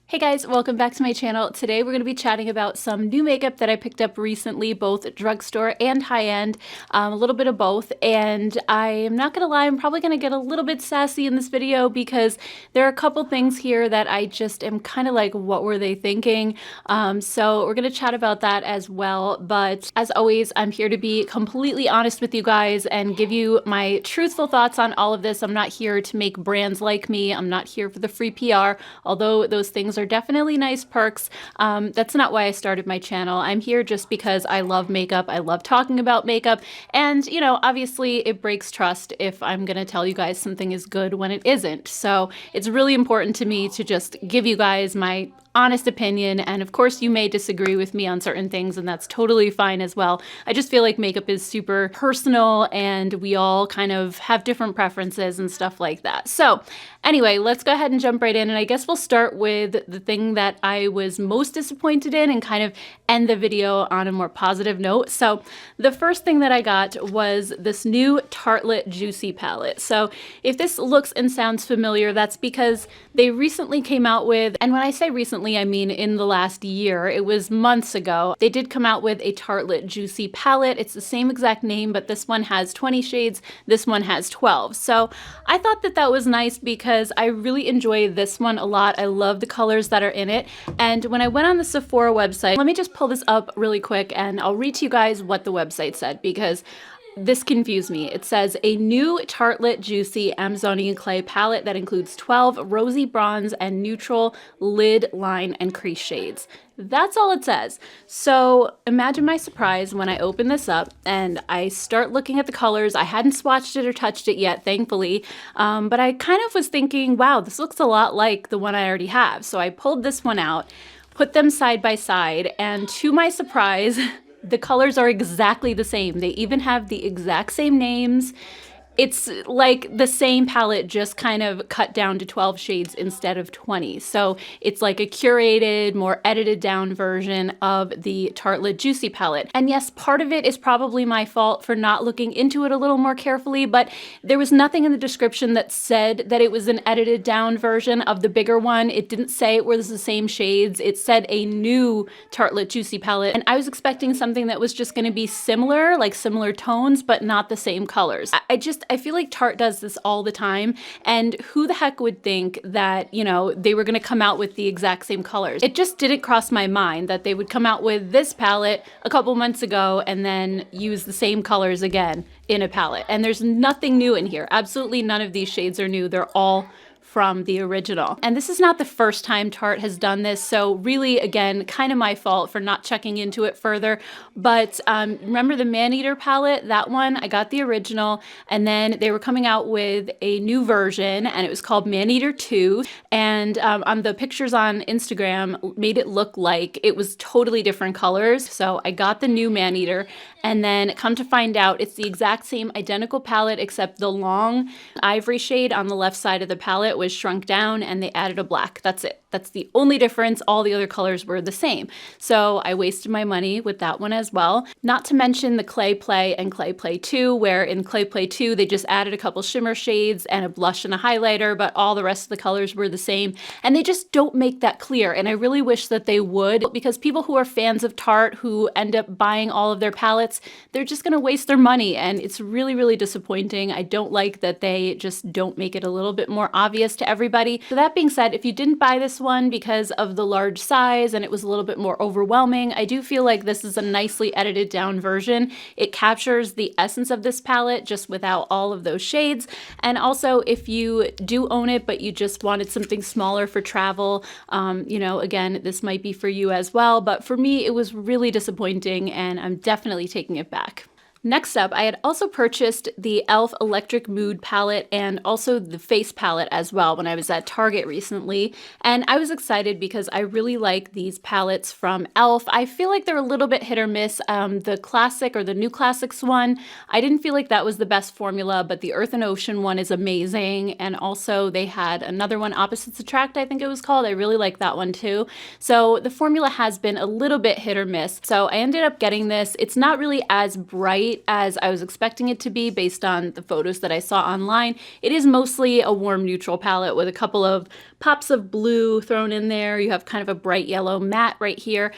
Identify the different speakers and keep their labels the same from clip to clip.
Speaker 1: Hey guys, welcome back to my channel. Today we're going to be chatting about some new makeup that I picked up recently, both drugstore and high-end, a little bit of both. And I am not going to lie, I'm probably going to get a little bit sassy in this video because there are a couple things here that I just am kind of like, what were they thinking? So we're going to chat about that as well. But as always, I'm here to be completely honest with you guys and give you my truthful thoughts on all of this. I'm not here to make brands like me. I'm not here for the free PR, although those things are definitely nice perks. That's not why I started my channel. I'm here just because I love makeup. I love talking about makeup. And, you know, obviously it breaks trust if I'm going to tell you guys something is good when it isn't. So it's really important to me to just give you guys my honest opinion, and of course you may disagree with me on certain things, and that's totally fine as well. I just feel like makeup is super personal and we all kind of have different preferences and stuff like that. So anyway, let's go ahead and jump right in, and I guess we'll start with the thing that I was most disappointed in and kind of end the video on a more positive note. So the first thing that I got was this new Tarte Juicy palette. So if this looks and sounds familiar, that's because they recently came out with, and when I say recently, I mean in the last year, it was months ago, they did come out with a Tarte Juicy palette. It's the same exact name, but this one has 20 shades, this one has 12. So I thought that that was nice because I really enjoy this one a lot. I love the colors that are in it. And when I went on the Sephora website, let me just pull this up really quick and I'll read to you guys what the website said because this confused me. It says a new Tarte Juicy Amazonian Clay palette that includes 12 rosy bronze and neutral lid, line, and crease shades. That's all it says. So imagine my surprise when I open this up and I start looking at the colors. I hadn't swatched it or touched it yet, thankfully, but I kind of was thinking, wow, this looks a lot like the one I already have. So I pulled this one out, put them side by side, and to my surprise, the colors are exactly the same. They even have the exact same names. It's like the same palette, just kind of cut down to 12 shades instead of 20. So it's like a curated, more edited down version of the Tarte Juicy palette. And yes, part of it is probably my fault for not looking into it a little more carefully, but there was nothing in the description that said that it was an edited down version of the bigger one. It didn't say it was the same shades. It said a new Tarte Juicy palette. And I was expecting something that was just gonna be similar, like similar tones, but not the same colors. I feel like Tarte does this all the time, and who the heck would think that, you know, they were gonna come out with the exact same colors? It just didn't cross my mind that they would come out with this palette a couple months ago and then use the same colors again in a palette. And there's nothing new in here. Absolutely none of these shades are new. They're all from the original. And this is not the first time Tarte has done this, so really, again, kind of my fault for not checking into it further. But remember the Maneater palette? That one, I got the original, and then they were coming out with a new version, and it was called Maneater 2, and on the pictures on Instagram made it look like it was totally different colors. So I got the new Maneater, and then come to find out it's the exact same identical palette, except the long ivory shade on the left side of the palette was shrunk down and they added a black. That's it. That's the only difference. All the other colors were the same. So I wasted my money with that one as well. Not to mention the Clay Play and Clay Play 2, where in Clay Play 2, they just added a couple shimmer shades and a blush and a highlighter, but all the rest of the colors were the same. And they just don't make that clear. And I really wish that they would, because people who are fans of Tarte, who end up buying all of their palettes, they're just gonna waste their money. And it's really, really disappointing. I don't like that they just don't make it a little bit more obvious to everybody. So that being said, if you didn't buy this one because of the large size and it was a little bit more overwhelming, I do feel like this is a nicely edited down version. It captures the essence of this palette just without all of those shades. And also, if you do own it but you just wanted something smaller for travel, you know, again, this might be for you as well. But for me, it was really disappointing and I'm definitely taking it back. Next up, I had also purchased the e.l.f. Electric Mood palette and also the face palette as well when I was at Target recently. And I was excited because I really like these palettes from e.l.f. I feel like they're a little bit hit or miss. The classic or the new classics one, I didn't feel like that was the best formula, but the Earth and Ocean one is amazing. And also they had another one, Opposites Attract, I think it was called. I really like that one too. So the formula has been a little bit hit or miss. So I ended up getting this. It's not really as bright as I was expecting it to be based on the photos that I saw online. It is mostly a warm neutral palette with a couple of pops of blue thrown in there. You have kind of a bright yellow matte right here.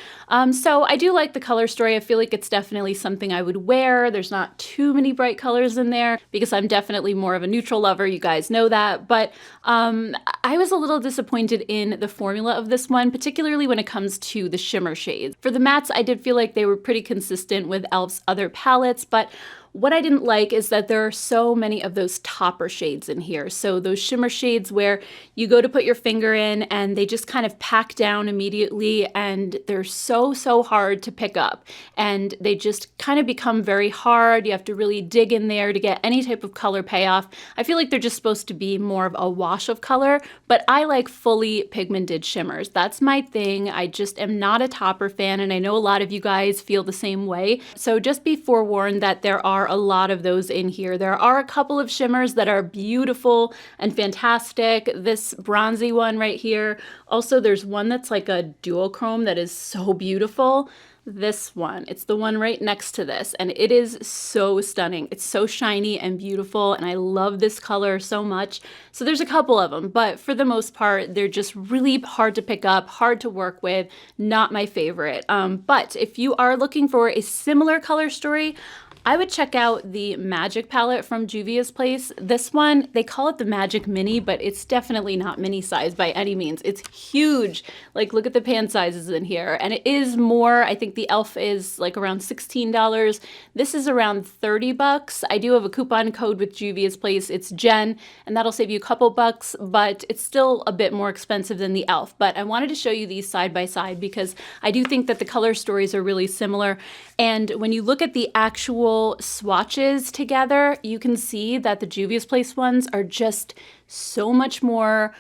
Speaker 1: So I do like the color story. I feel like it's definitely something I would wear. There's not too many bright colors in there because I'm definitely more of a neutral lover. You guys know that. But I was a little disappointed in the formula of this one, particularly when it comes to the shimmer shades. For the mattes, I did feel like they were pretty consistent with e.l.f.'s other palettes, but what I didn't like is that there are so many of those topper shades in here. So those shimmer shades where you go to put your finger in and they just kind of pack down immediately, and they're so hard to pick up. And they just kind of become very hard. You have to really dig in there to get any type of color payoff. I feel like they're just supposed to be more of a wash of color, but I like fully pigmented shimmers. That's my thing. I just am not a topper fan, and I know a lot of you guys feel the same way. So just be forewarned that there are a lot of those in here. There are a couple of shimmers that are beautiful and fantastic. This bronzy one right here. Also, there's one that's like a duochrome that is so beautiful. This one, it's the one right next to this, and it is so stunning. It's so shiny and beautiful, and I love this color so much. So there's a couple of them, but for the most part, they're just really hard to pick up, hard to work with, not my favorite. But if you are looking for a similar color story, I would check out the Magic palette from Juvia's Place. This one, they call it the Magic Mini, but it's definitely not mini size by any means. It's huge. Like, look at the pan sizes in here. And it is more, I think the e.l.f. is like around $16. This is around 30 bucks. I do have a coupon code with Juvia's Place. It's Jen, and that'll save you a couple bucks, but it's still a bit more expensive than the e.l.f. But I wanted to show you these side by side because I do think that the color stories are really similar. And when you look at the actual swatches together, you can see that the Juvia's Place ones are just so much more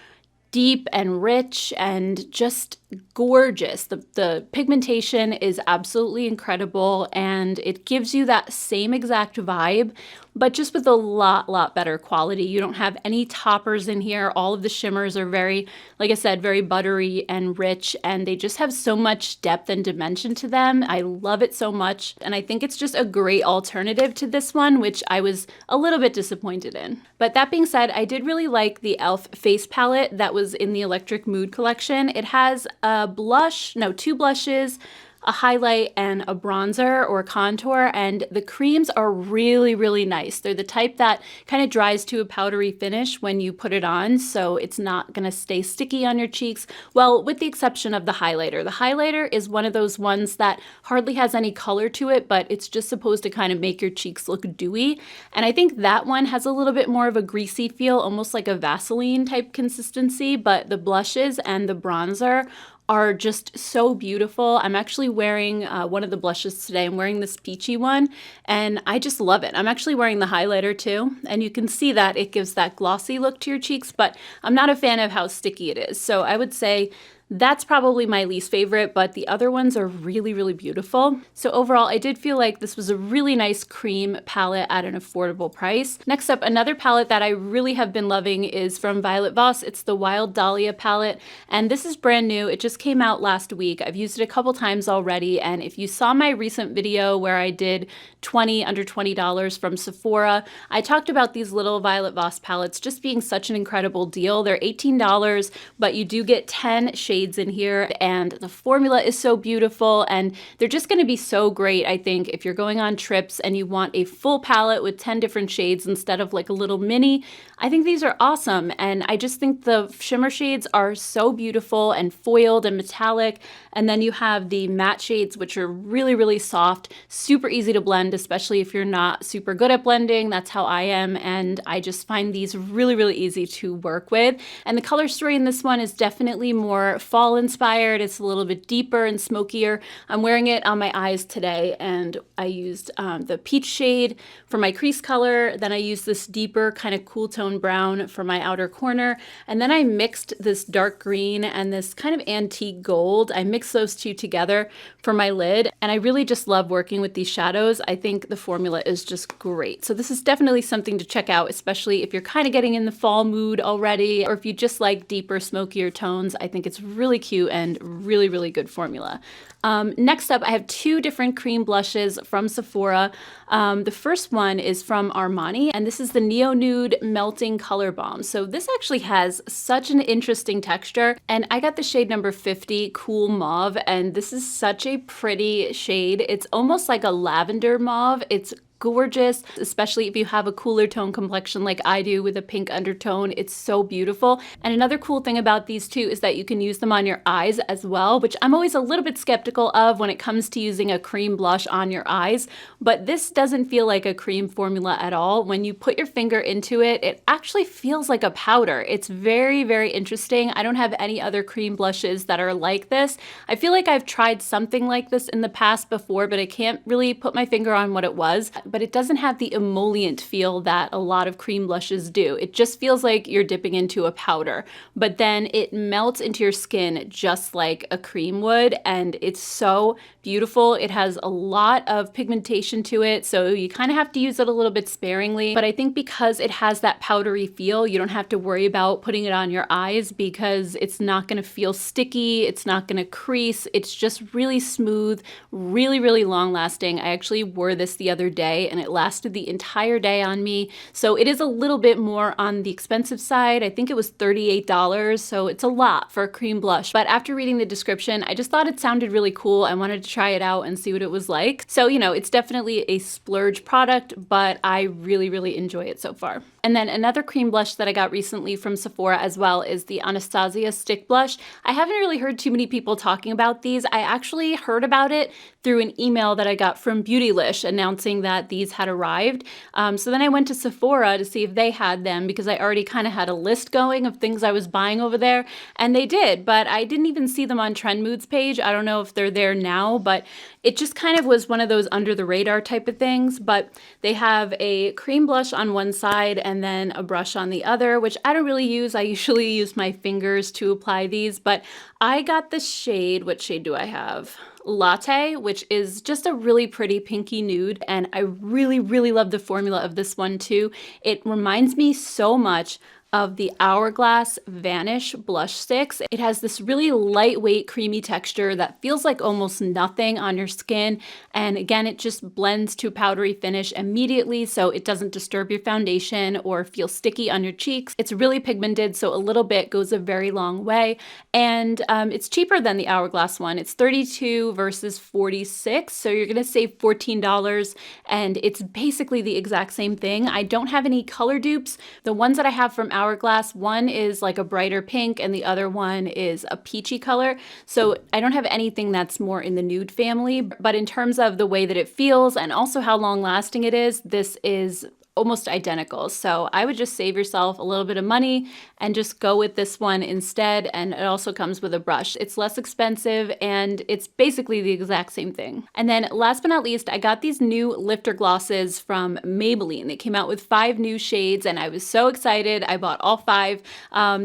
Speaker 1: deep and rich and just gorgeous. The pigmentation is absolutely incredible, and it gives you that same exact vibe, but just with a lot better quality. You don't have any toppers in here. All of the shimmers are very, like I said, very buttery and rich, and they just have so much depth and dimension to them. I love it so much, and I think it's just a great alternative to this one, which I was a little bit disappointed in. But that being said, I did really like the e.l.f. face palette that was in the Electric Mood collection. It has two blushes, a highlight, and a bronzer or contour, and the creams are really nice. They're the type that kind of dries to a powdery finish when you put it on, so it's not gonna stay sticky on your cheeks. Well, with the exception of the highlighter. The highlighter is one of those ones that hardly has any color to it, but it's just supposed to kind of make your cheeks look dewy, and I think that one has a little bit more of a greasy feel, almost like a Vaseline type consistency, but the blushes and the bronzer are just so beautiful. I'm actually wearing one of the blushes today. I'm wearing this peachy one, and I just love it. I'm actually wearing the highlighter too, and you can see that it gives that glossy look to your cheeks, but I'm not a fan of how sticky it is. So I would say that's probably my least favorite, but the other ones are really beautiful. So overall, I did feel like this was a really nice cream palette at an affordable price. Next up, another palette that I really have been loving is from Violet Voss. It's the Wild Dahlia palette, and this is brand new. It just came out last week. I've used it a couple times already, and if you saw my recent video where I did under $20 from Sephora, I talked about these little Violet Voss palettes just being such an incredible deal. They're $18, but you do get 10 shades in here, and the formula is so beautiful, and they're just going to be so great, I think, if you're going on trips and you want a full palette with 10 different shades instead of like a little mini. I think these are awesome, and I just think the shimmer shades are so beautiful and foiled and metallic, and then you have the matte shades, which are really soft, super easy to blend, especially if you're not super good at blending. That's how I am, and I just find these really easy to work with. And the color story in this one is definitely more fall inspired. It's a little bit deeper and smokier. I'm wearing it on my eyes today, and I used the peach shade for my crease color. Then I used this deeper kind of cool tone brown for my outer corner. And then I mixed this dark green and this kind of antique gold. I mixed those two together for my lid. And I really just love working with these shadows. I think the formula is just great. So this is definitely something to check out, especially if you're kind of getting in the fall mood already, or if you just like deeper, smokier tones. I think it's really cute and really, really good formula. Next up, I have two different cream blushes from Sephora. The first one is from Armani, and this is the Neo Nude Melting Color Balm. So this actually has such an interesting texture, and I got the shade number 50, Cool Mauve, and this is such a pretty shade. It's almost like a lavender mauve. It's gorgeous, especially if you have a cooler tone complexion like I do with a pink undertone. It's so beautiful. And another cool thing about these two is that you can use them on your eyes as well, which I'm always a little bit skeptical of when it comes to using a cream blush on your eyes, but this doesn't feel like a cream formula at all. When you put your finger into it, it actually feels like a powder. It's very, very interesting. I don't have any other cream blushes that are like this. I feel like I've tried something like this in the past before, but I can't really put my finger on what it was. But it doesn't have the emollient feel that a lot of cream blushes do. It just feels like you're dipping into a powder, but then it melts into your skin just like a cream would, and it's so beautiful. It has a lot of pigmentation to it, so you kind of have to use it a little bit sparingly, but I think because it has that powdery feel, you don't have to worry about putting it on your eyes because it's not going to feel sticky, it's not going to crease, it's just really smooth, really, really long lasting. I actually wore this the other day and it lasted the entire day on me. So it is a little bit more on the expensive side. I think it was $38, so it's a lot for a cream blush. But after reading the description, I just thought it sounded really cool. I wanted to try it out and see what it was like. So, you know, it's definitely a splurge product, but I really, really enjoy it so far. And then another cream blush that I got recently from Sephora as well is the Anastasia Stick Blush. I haven't really heard too many people talking about these. I actually heard about it through an email that I got from Beautylish announcing that these had arrived. So then I went to Sephora to see if they had them because I already kind of had a list going of things I was buying over there, and they did, but I didn't even see them on Trend Moods page. I don't know if they're there now, but it just kind of was one of those under the radar type of things. But they have a cream blush on one side and then a brush on the other, which I don't really use. I usually use my fingers to apply these, but I got the shade, what shade do I have? Latte, which is just a really pretty pinky nude, and I really, really love the formula of this one too. It reminds me so much of the Hourglass Vanish blush sticks. It has this really lightweight, creamy texture that feels like almost nothing on your skin. And again, it just blends to powdery finish immediately, so it doesn't disturb your foundation or feel sticky on your cheeks. It's really pigmented, so a little bit goes a very long way. And it's cheaper than the Hourglass one. It's $32 versus $46, so you're gonna save $14, and it's basically the exact same thing. I don't have any color dupes. The ones that I have from Hourglass, one is like a brighter pink and the other one is a peachy color. So I don't have anything that's more in the nude family, but in terms of the way that it feels and also how long lasting it is, this is almost identical. So I would just save yourself a little bit of money and just go with this one instead. And it also comes with a brush. It's less expensive and it's basically the exact same thing. And then last but not least, I got these new lifter glosses from Maybelline. They came out with 5 new shades and I was so excited. I bought all 5.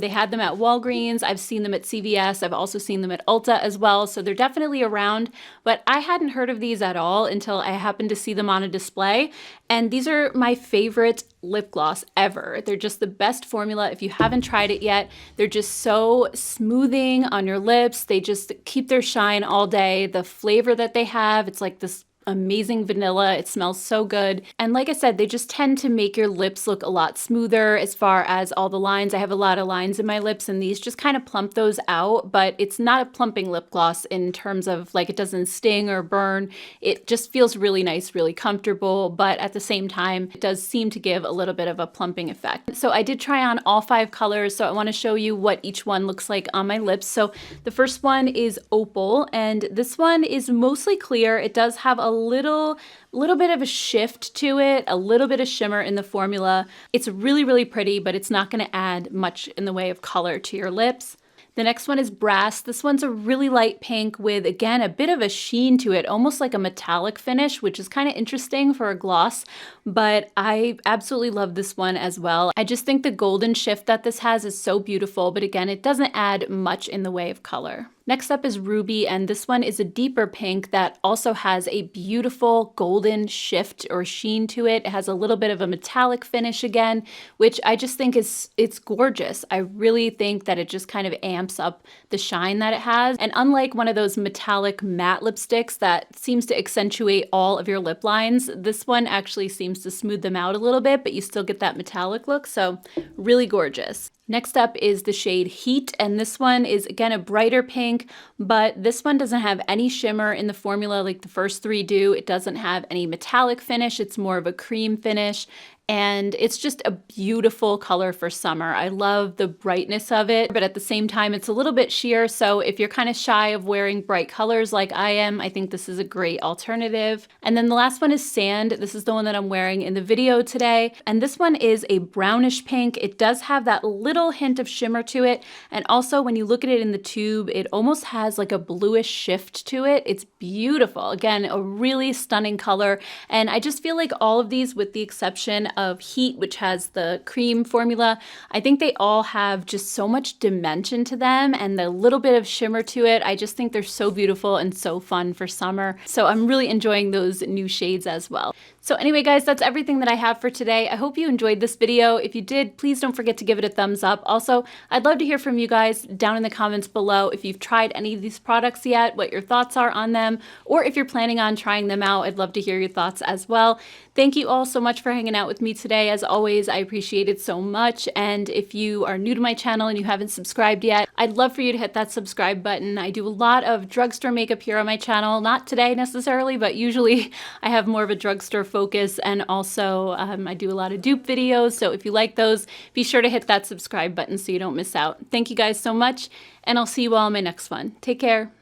Speaker 1: They had them at Walgreens. I've seen them at CVS. I've also seen them at Ulta as well. So they're definitely around, but I hadn't heard of these at all until I happened to see them on a display. And these are my favorite lip gloss ever. They're just the best formula. If you haven't tried it yet, they're just so smoothing on your lips. They just keep their shine all day. The flavor that they have, it's like this amazing vanilla. It smells so good. And like I said, they just tend to make your lips look a lot smoother as far as all the lines. I have a lot of lines in my lips and these just kind of plump those out, but it's not a plumping lip gloss in terms of like it doesn't sting or burn. It just feels really nice, really comfortable, but at the same time, it does seem to give a little bit of a plumping effect. So I did try on all 5 colors, so I want to show you what each one looks like on my lips. So the first one is Opal, and this one is mostly clear. It does have a little bit of a shift to it, a little bit of shimmer in the formula. It's really, really pretty, but it's not going to add much in the way of color to your lips. The next one is Brass. This one's a really light pink with, again, a bit of a sheen to it, almost like a metallic finish, which is kind of interesting for a gloss, but I absolutely love this one as well. I just think the golden shift that this has is so beautiful, but again, it doesn't add much in the way of color. Next up is Ruby, and this one is a deeper pink that also has a beautiful golden shift or sheen to it. It has a little bit of a metallic finish again, which I just think it's gorgeous. I really think that it just kind of amps up the shine that it has. And unlike one of those metallic matte lipsticks that seems to accentuate all of your lip lines, this one actually seems to smooth them out a little bit, but you still get that metallic look, so really gorgeous. Next up is the shade Heat, and this one is again a brighter pink, but this one doesn't have any shimmer in the formula like the first three do. It doesn't have any metallic finish, it's more of a cream finish. And it's just a beautiful color for summer. I love the brightness of it, but at the same time, it's a little bit sheer. So if you're kind of shy of wearing bright colors like I am, I think this is a great alternative. And then the last one is Sand. This is the one that I'm wearing in the video today. And this one is a brownish pink. It does have that little hint of shimmer to it. And also when you look at it in the tube, it almost has like a bluish shift to it. It's beautiful. Again, a really stunning color. And I just feel like all of these, with the exception of Heat, which has the cream formula, I think they all have just so much dimension to them and the little bit of shimmer to it. I just think they're so beautiful and so fun for summer. So I'm really enjoying those new shades as well. So anyway, guys, that's everything that I have for today. I hope you enjoyed this video. If you did, please don't forget to give it a thumbs up. Also, I'd love to hear from you guys down in the comments below if you've tried any of these products yet, what your thoughts are on them, or if you're planning on trying them out. I'd love to hear your thoughts as well. Thank you all so much for hanging out with me today. As always, I appreciate it so much. And if you are new to my channel and you haven't subscribed yet, I'd love for you to hit that subscribe button. I do a lot of drugstore makeup here on my channel. Not today necessarily, but usually I have more of a drugstore focus, and also I do a lot of dupe videos. So if you like those, be sure to hit that subscribe button so you don't miss out. Thank you guys so much, and I'll see you all in my next one. Take care.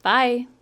Speaker 1: Bye.